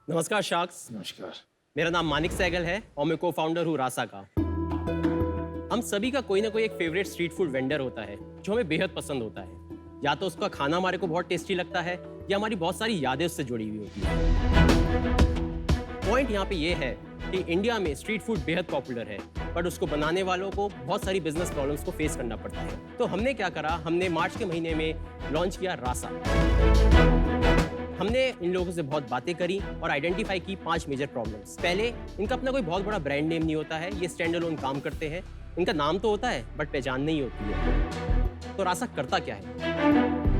नमस्कार शार्क्स। नमस्कार। मेरा नाम मानिक सहगल है और मैं को फाउंडर हूँ रासा का। हम सभी का कोई ना कोई एक फेवरेट स्ट्रीट फूड वेंडर होता है जो हमें बेहद पसंद होता है। या तो उसका खाना हमारे को बहुत टेस्टी लगता है या हमारी बहुत सारी यादें उससे जुड़ी हुई होती है। पॉइंट यहाँ पे ये है कि इंडिया में स्ट्रीट फूड बेहद पॉपुलर है, बट उसको बनाने वालों को बहुत सारी बिजनेस प्रॉब्लम्स को फेस करना पड़ता है। तो हमने क्या करा, हमने मार्च के महीने में लॉन्च किया रासा। हमने इन लोगों से बहुत बातें करी और आइडेंटिफाई की 5 मेजर प्रॉब्लम्स। पहले, इनका अपना कोई बहुत बड़ा ब्रांड नेम नहीं होता है, ये स्टैंड अलोन काम करते हैं। इनका नाम तो होता है बट पहचान नहीं होती है। तो रासा करता क्या है?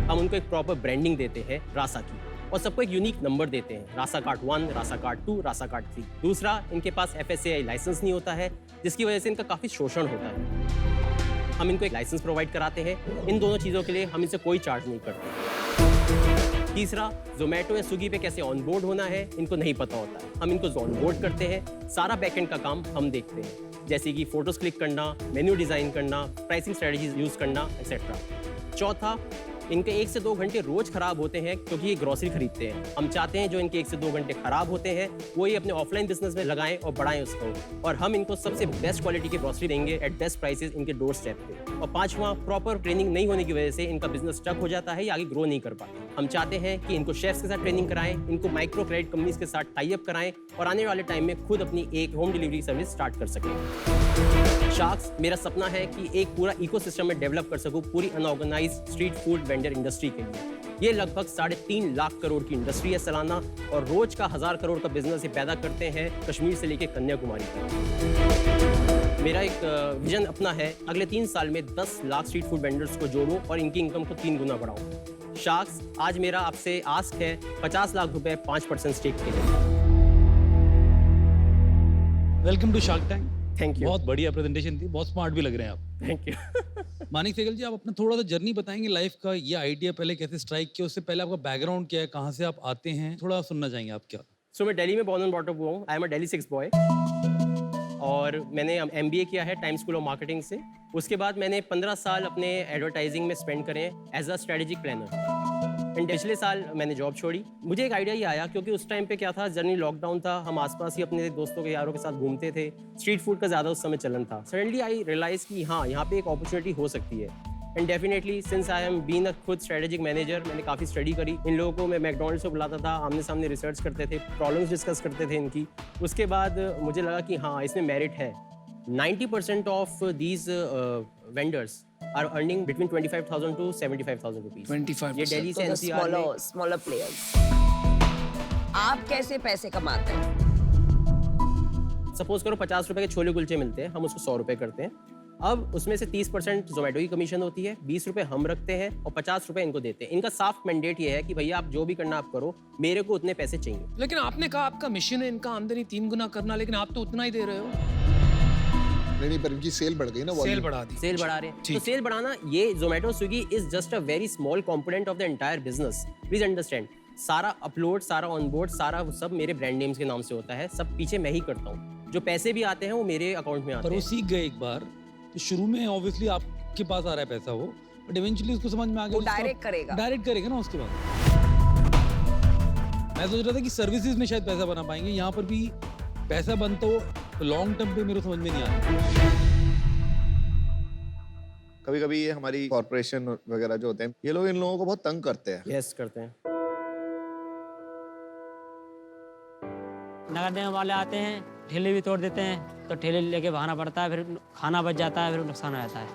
हम उनको एक प्रॉपर ब्रांडिंग देते हैं रासा की और सबको एक यूनिक नंबर देते हैं, रासा कार्ड 1, रासा कार्ड 2, रासा कार्ड 3। दूसरा, इनके पास FSAI लाइसेंस नहीं होता है, जिसकी वजह से इनका काफ़ी शोषण होता है। हम इनको एक लाइसेंस प्रोवाइड कराते हैं। इन दोनों चीज़ों के लिए हम इनसे कोई चार्ज नहीं करते। तीसरा, जोमेटो या स्विगी पे कैसे ऑनबोर्ड होना है इनको नहीं पता होता है। हम इनको ऑनबोर्ड करते हैं। सारा बैकएंड का काम हम देखते हैं, जैसे कि फोटोज क्लिक करना, मेन्यू डिज़ाइन करना, प्राइसिंग स्ट्रेटजीज यूज़ करना, एक्सेट्रा। चौथा, इनके 1 से 2 घंटे रोज खराब होते हैं क्योंकि ये ग्रोसरी खरीदते हैं। हम चाहते हैं जो इनके 1 से 2 घंटे खराब होते हैं वो ये अपने ऑफलाइन बिजनेस में लगाएं और बढ़ाएं उसको। और हम इनको सबसे बेस्ट क्वालिटी की ग्रोसरी देंगे एट बेस्ट प्राइसेस इनके डोर स्टेप पे। और पांचवा, प्रॉपर ट्रेनिंग नहीं होने की वजह से इनका बिजनेस स्टक हो जाता है या आगे ग्रो नहीं कर पाते। हम चाहते हैं कि इनको शेफ्स के साथ ट्रेनिंग कराएं, इनको माइक्रो क्रेडिट कंपनीज के साथ टाई अप कराएं और आने वाले टाइम में खुद अपनी एक होम डिलीवरी सर्विस स्टार्ट कर सकें। शार्क्स, मेरा सपना है कि एक पूरा इकोसिस्टम में डेवलप कर सकूं पूरी unorganised street food vendor industry के लिए। ये लगभग 3.5 लाख करोड़ की इंडस्ट्री है सालाना और रोज का 1000 करोड़ का बिजनेस ये पैदा करते हैं कश्मीर से लेकर कन्याकुमारी तक। मेरा एक विजन अपना है, अगले 3 साल में 10 लाख स्ट्रीट फूड वेंडर्स को जोड़ूं और इनकी इनकम को 3 गुना बढ़ाऊं। शार्क्स, आज मेरा आपसे आस्क है 50 लाख रुपए 5% स्टेक के लिए। Welcome to shark tank. Thank you. बहुत बढ़िया प्रेजेंटेशन थी, बहुत स्मार्ट भी लग रहे हैं आप। Thank you. मानिक सहगल जी, आप अपना थोड़ा सा जर्नी बताएंगे लाइफ का। ये आइडिया पहले कैसे स्ट्राइक किया, उससे पहले आपका बैकग्राउंड क्या है, कहाँ से आप आते हैं, थोड़ा सुनना चाहेंगे आप क्या? सो मैं दिल्ली में बॉर्न एंड ब्रॉट अप हुआ हूँ। I am a Delhi 6 boy और मैंने MBA किया है टाइम स्कूल ऑफ मार्केटिंग से। उसके बाद मैंने 15 साल अपने एडवर्टाइजिंग में स्पेंड करे as a strategic planner. And पिछले साल मैंने जॉब छोड़ी। मुझे एक आइडिया ये आया क्योंकि उस टाइम पे क्या था, जनरली लॉकडाउन था, हम आसपास ही अपने दोस्तों के यारों के साथ घूमते थे, स्ट्रीट फूड का ज़्यादा उस समय चलन था। सडनली आई रियलाइज कि हाँ, यहाँ पे एक अपॉर्चुनिटी हो सकती है। And definitely since I am been a खुद स्ट्रेटेजिक मैनेजर, मैंने काफ़ी स्टडी करी। इन लोगों को मैं मैकडॉनल्ड्स को बुलाता था, आमने सामने रिसर्च करते थे, प्रॉब्लम्स डिस्कस करते थे इनकी। उसके बाद मुझे लगा कि हाँ, इसमें मेरिट है। 90% of these vendors are earning between 25,000 to 75,000 rupees. 25%. ये दिल्ली से NCR में। Smaller players. आप कैसे पैसे कमाते हैं? सपोज करो 50 रुपए के छोले कुलचे मिलते हैं, हम उसको 100 रुपए करते हैं। अब उसमें से 30% जोमेटो की कमीशन होती है, 20 रुपए हम रखते हैं और 50 रुपए इनको देते हैं। इनका साफ मैंडेट ये है कि भैया आप जो भी करना आप करो, मेरे को उतने पैसे चाहिए। लेकिन आपने कहा आपका मिशन है इनका आमदनी 3 गुना करना, लेकिन आप तो उतना ही दे रहे हो। नहीं, पर इनकी सेल बढ़ गई ना, सेल बढ़ा दी। सेल बढ़ा रहे हैं। तो सेल बढ़ाना, ये Zomato Swiggy is just a very small component of the entire business. Please understand, सारा अपलोड, सारा ऑनबोर्ड, सारा सब मेरे ब्रांड नेम्स के नाम से होता है, सब पीछे मैं ही करता हूँ। जो पैसे भी आते हैं वो मेरे अकाउंट में आते पर हैं। वो सीख गए एक बार, तो शुरू में ऑब्वियसली आपके पास आ रहा है पैसा वो, बट इवेंचुअली उसको समझ में आ गया, वो डायरेक्ट करेगा ना उसके बाद। मैं सोच रहा था कि सर्विसेज में शायद पैसा बना पाएंगे, यहाँ पर भी पैसा बनता हो लॉन्ग टर्म पे मेरे समझ में नहीं आता। कभी कभी ये हमारी कॉर्पोरेशन वगैरह जो होते हैं, ये लोग इन लोगों को बहुत तंग करते हैं। यस, करते हैं। नगर निगम वाले आते हैं, ठेले भी तोड़ देते हैं, तो ठेले लेके भागना पड़ता है, फिर खाना बच जाता है, फिर नुकसान हो जाता है।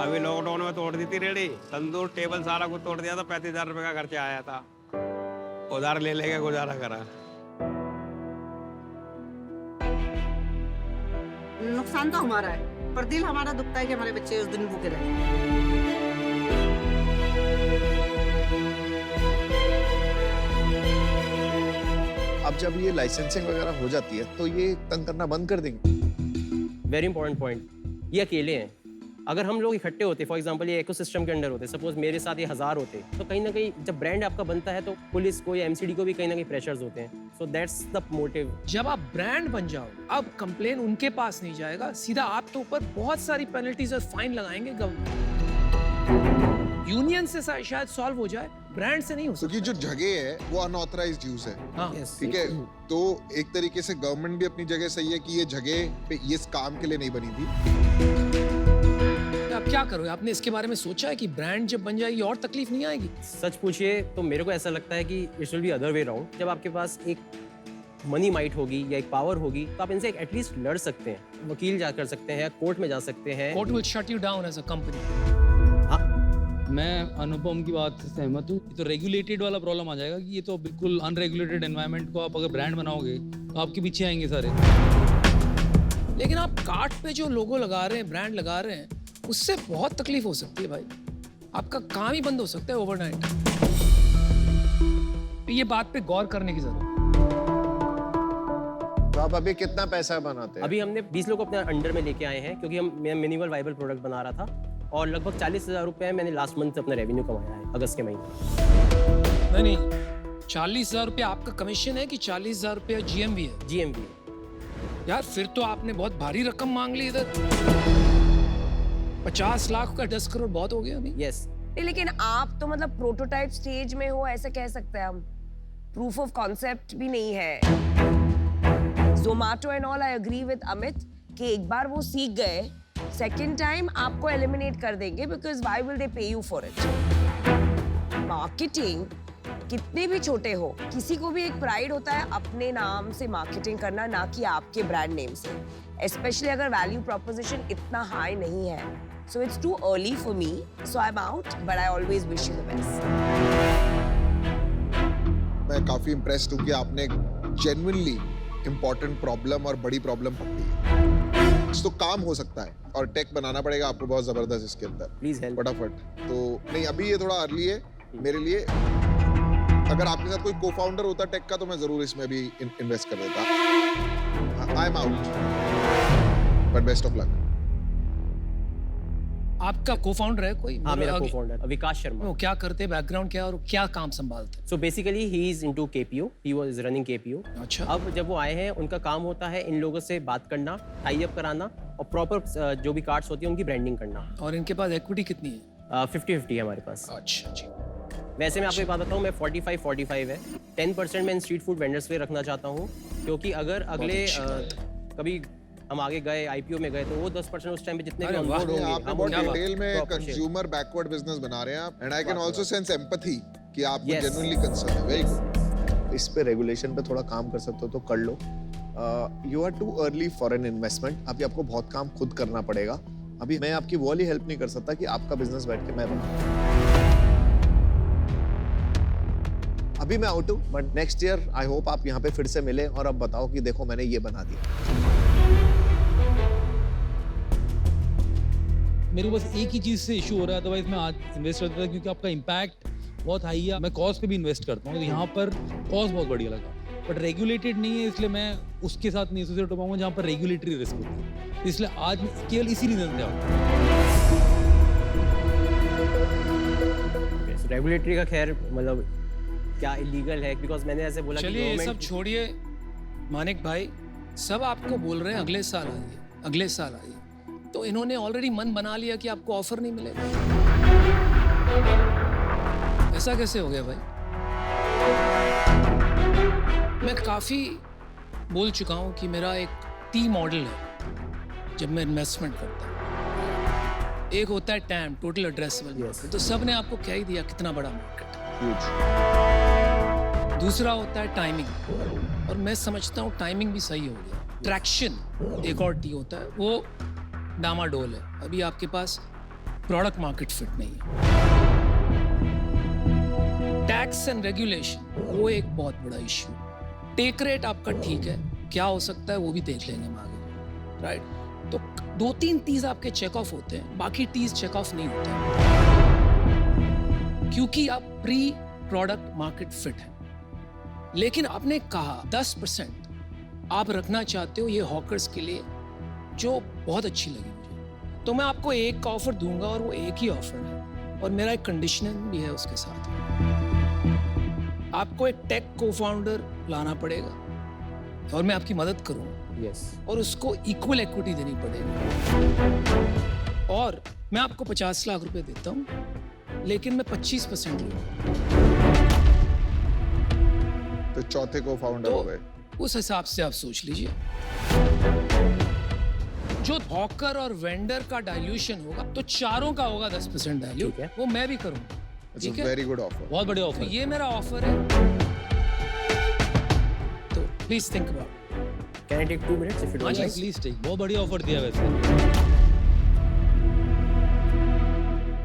अभी लॉकडाउन में तोड़ दी थी रेडी, तंदूर टेबल सारा कुछ तोड़ दिया था। 35,000 रुपए का खर्चा आया था, उधार ले लेके गुजारा करा। नुकसान तो हमारा है, पर दिल हमारा दुखता है कि हमारे बच्चे उस दिन भूखे रहे। अब जब ये लाइसेंसिंग वगैरह हो जाती है तो ये तंग करना बंद कर देंगे। Very important point. ये अकेले हैं। अगर हम लोग इकट्ठे होते, फॉर एग्जांपल ये इकोसिस्टम के अंडर होते, सपोज मेरे साथ ये 1000 होते, तो कहीं ना कहीं जब ब्रांड आपका बनता है तो पुलिस को या MCD को भी कहीं ना कहीं प्रेशर्स होते हैं। So that's the motive. जब आप ब्रांड बन जाओ, अब कंप्लेन उनके पास नहीं जाएगा, सीधा आपके ऊपर बहुत सारी पेनल्टीज और फाइन लगाएंगे गवर्नमेंट। यूनियन से शायद सॉल्व हो जाए, ब्रांड से नहीं हो सकता। क्योंकि जो जगह है वो अनऑथराइज्ड यूज है, हाँ ठीक है? तो एक तरीके से गवर्नमेंट भी अपनी जगह सही है कि ये जगह पे ये इस काम के लिए नहीं बनी थी। आप क्या करोगे? आपने इसके बारे में सोचा है कि ब्रांड जब बन जाएगी और तकलीफ नहीं आएगी? सच पूछिए तो मेरे को ऐसा लगता है कि it will be other way round. जब आपके पास एक मनी माइट होगी या एक पावर होगी तो आप इनसे एटलीस्ट लड़ सकते हैं, वकील जा कर सकते हैं, कोर्ट में जा सकते हैं। Court will shut you down as a company. मैं अनुपम की बात से सहमत हूँ। तो रेगुलेटेड वाला प्रॉब्लम आ जाएगा कि ये तो बिल्कुल अनरेगुलेटेड एनवायरनमेंट को आप अगर ब्रांड बनाओगे तो आपके पीछे आएंगे सारे। लेकिन आप कार्ट पे जो लोगो लगा रहे हैं, ब्रांड लगा रहे हैं, उससे बहुत तकलीफ हो सकती है भाई। आपका काम ही बंद हो सकता है ओवरनाइट। ये बात पे गौर करने की जरूरत है। तो आप अभी कितना पैसा बनाते हैं? अभी हमने 20 लोग अपने अंडर में लेके आए हैं क्योंकि मैं मिनिमल वाइबल प्रोडक्ट बना रहा था और लगभग 40,000 रुपए मैंने लास्ट मंथ अपना रेवेन्यू कमाया है अगस्त के महीने। नहीं, 40,000 रुपया आपका कमीशन है कि 40,000 रुपया GMV है? GMV। यार फिर तो आपने बहुत भारी रकम मांग ली इधर। 50 लाख का 10 करोड़ बहुत हो गया अभी। यस। लेकिन आप तो मतलब प्रोटोटाइप स्टेज में हो, ऐसे कह सकते हैं हम। प्रूफ ऑफ कॉन्सेप्ट भी नहीं है। Zomato and all, I agree with Amit कि एक बार वो सीख गए, सेकंड टाइम आपको एलिमिनेट कर देंगे बिकॉज व्हाई विल दे पे यू फॉर इट। मार्केटिंग कितने भी छोटे हो, किसी को भी एक प्राइड होता है अपने नाम से मार्केटिंग करना, ना कि आपके ब्रांड नेम से। स्पेशली अगर वैल्यू प्रोपोजिशन इतना हाई नहीं है। So it's to early for me, so I am out, but I always wish you the best. मैं काफी इम्प्रेस्ड हूँ कि आपने जेन्युइनली इम्पोर्टेंट प्रॉब्लम और बड़ी प्रॉब्लम पकड़ी है। तो काम हो सकता है और टेक बनाना पड़ेगा आपको बहुत जबरदस्त इसके अंदर। Please help. फटाफट। तो नहीं, अभी ये थोड़ा अर्ली है मेरे लिए। अगर आपके साथ कोई को-फाउंडर होता टेक का तो मैं जरूर इसमें भी इन्वेस्ट कर देता। I am out, but best of luck. आपका को-फाउंडर है कोई? हाँ, मेरा को-फाउंडर विकास शर्मा। वो क्या करते, बैकग्राउंड क्या और क्या काम संभालते? So basically he is into KPO, he was running KPO। अच्छा। अब जब वो आए हैं उनका काम होता है इन लोगों से बात करना, टाई अप कराना और प्रॉपर जो भी कार्ड्स होती है उनकी ब्रांडिंग करना। और इनके पास इक्विटी कितनी है? 50-50 है हमारे पास। अच्छा जी। वैसे मैं आपको एक बात बताऊँ, मैं 45-45 है। 10% मैं इन स्ट्रीट फूड वेंडर्स पे रखना चाहता हूँ क्योंकि अगर अगले कभी हम आगे गए, IPO में गए, तो वो 10% उस टाइम पे जितने भी अरे ऑनबोर्ड होंगे, आपने हम बहुत उनका डिटेल में proper share। Consumer backward business बना रहे हैं आप, and I can also sense empathy कि आपको Yes। जेन्युइनली कंसर्न है। Very good. इस पे रेगुलेशन पे थोड़ा काम कर सकते हो तो कर लो। You are too early for an investment. अभी आपको बहुत काम खुद करना पड़ेगा। अभी मैं आपकी वो वाली हेल्प नहीं कर सकता कि आपका बिजनेस बैठ के मैं बनाऊं। अभी मैं आउट हूँ, but next year I hope आप यहाँ पे फिर से मिले और अब बताओ कि देखो मैंने ये बना दिया। मेरे को बस एक ही चीज़ से इशू हो रहा है, अदरवाइज मैं आज इन्वेस्ट करता था क्योंकि आपका इम्पैक्ट बहुत हाई है। मैं कॉस्ट पे भी इन्वेस्ट करता हूँ, तो यहाँ पर कॉस्ट बहुत बढ़िया लगा, बट रेगुलेटेड नहीं है, इसलिए मैं उसके साथ नहीं एसोसिएट हो पाऊंगा जहाँ पर रेगुलेटरी रिस्क होती है। इसलिए आज मैं केवल इसी रीजन से आऊँ। रेगुलेटरी का खैर मतलब क्या इलीगल है, बिकॉज मैंने ऐसे बोला कि चलिए ये सब गवर्नमेंट छोड़िए मानिक भाई, सब आपको बोल रहे हैं अगले साल आइए, अगले साल आइए। तो इन्होंने ऑलरेडी मन बना लिया कि आपको ऑफर नहीं मिलेगा। ऐसा कैसे हो गया भाई? मैं काफी बोल चुका हूं कि मेरा एक T मॉडल है जब मैं इन्वेस्टमेंट करता हूं। एक होता है टैम, टोटल एड्रेसेबल मार्केट, तो सब ने आपको कह ही दिया कितना बड़ा मार्केट है। दूसरा होता है टाइमिंग, और मैं समझता हूँ टाइमिंग भी सही हो गया। ट्रैक्शन एक और T होता है, वो डामाडोल है। अभी आपके पास प्रोडक्ट मार्केट फिट नहीं है। टैक्स एंड रेगुलेशन वो एक बहुत बड़ा इश्यू। टेक रेट आपका ठीक है, क्या हो सकता है वो भी देख लेंगे हम आगे, राइट? तो 2-3 T's आपके चेक ऑफ होते हैं, बाकी T's चेक ऑफ नहीं होते क्योंकि आप प्री प्रोडक्ट मार्केट फिट है। लेकिन आपने कहा 10% आप रखना चाहते हो ये हॉकर्स के लिए, जो बहुत अच्छी लगी मुझे। तो मैं आपको एक का ऑफर दूंगा और वो एक ही ऑफर है, और मेरा एक कंडीशन भी है उसके साथ। आपको एक टेक को-फाउंडर लाना पड़ेगा और मैं आपकी मदद करूंगा। यस। और उसको इक्वल इक्विटी देनी पड़ेगी। और मैं आपको 50 लाख रुपए देता हूँ, लेकिन मैं 25% लूंगा। तो चौथे को फाउंडर तो हो गए। उस हिसाब से आप सोच लीजिए, जो हॉकर और वेंडर का डाइल्यूशन होगा तो चारों का होगा 10% वैल्यू, ठीक है। वो मैं भी करूंगा। इट्स ठीक अ है, वेरी गुड ऑफर। बहुत बढ़िया तो ऑफर। ये मेरा ऑफर है। तो please think about. Can I take 2 minutes if you don't mind? Please take, बहुत बढ़िया ऑफर दिया वैसे।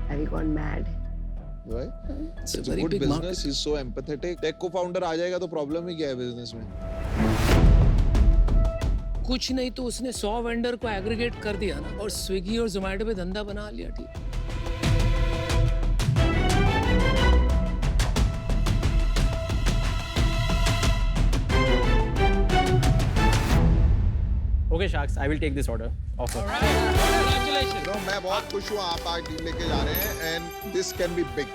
Have you gone mad? Right? It's a It's a very good big market. business. He's so empathetic. Tech को founder आ जाएगा तो problem ही क्या है बिजनेस में? कुछ नहीं तो उसने 100 वेंडर को एग्रीगेट कर दिया ना, और स्विगी और जोमेटो पे धंधा बना लिया। ठीक, Okay, Sharks, I will take this order. Offer. Congratulations. No, मैं बहुत खुश हूँ आप आज डील लेके जा रहे हैं and this can be big.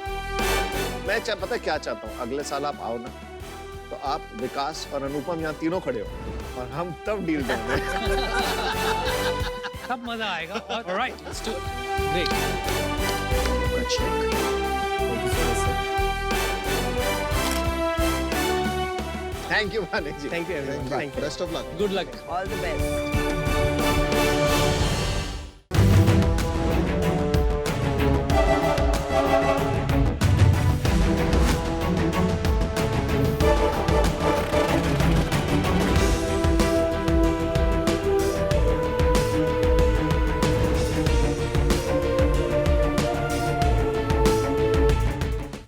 मैं पता क्या चाहता हूँ, अगले साल आप आओ ना तो आप विकास और अनुपम यहाँ तीनों खड़े हो और हम तब डील करेंगे। तब मजा आएगा। और alright, let's do it. Great. Thank you so much, sir. Thank you Manik ji. Thank you, everyone. Thank you. Best of luck. Good luck. All the best.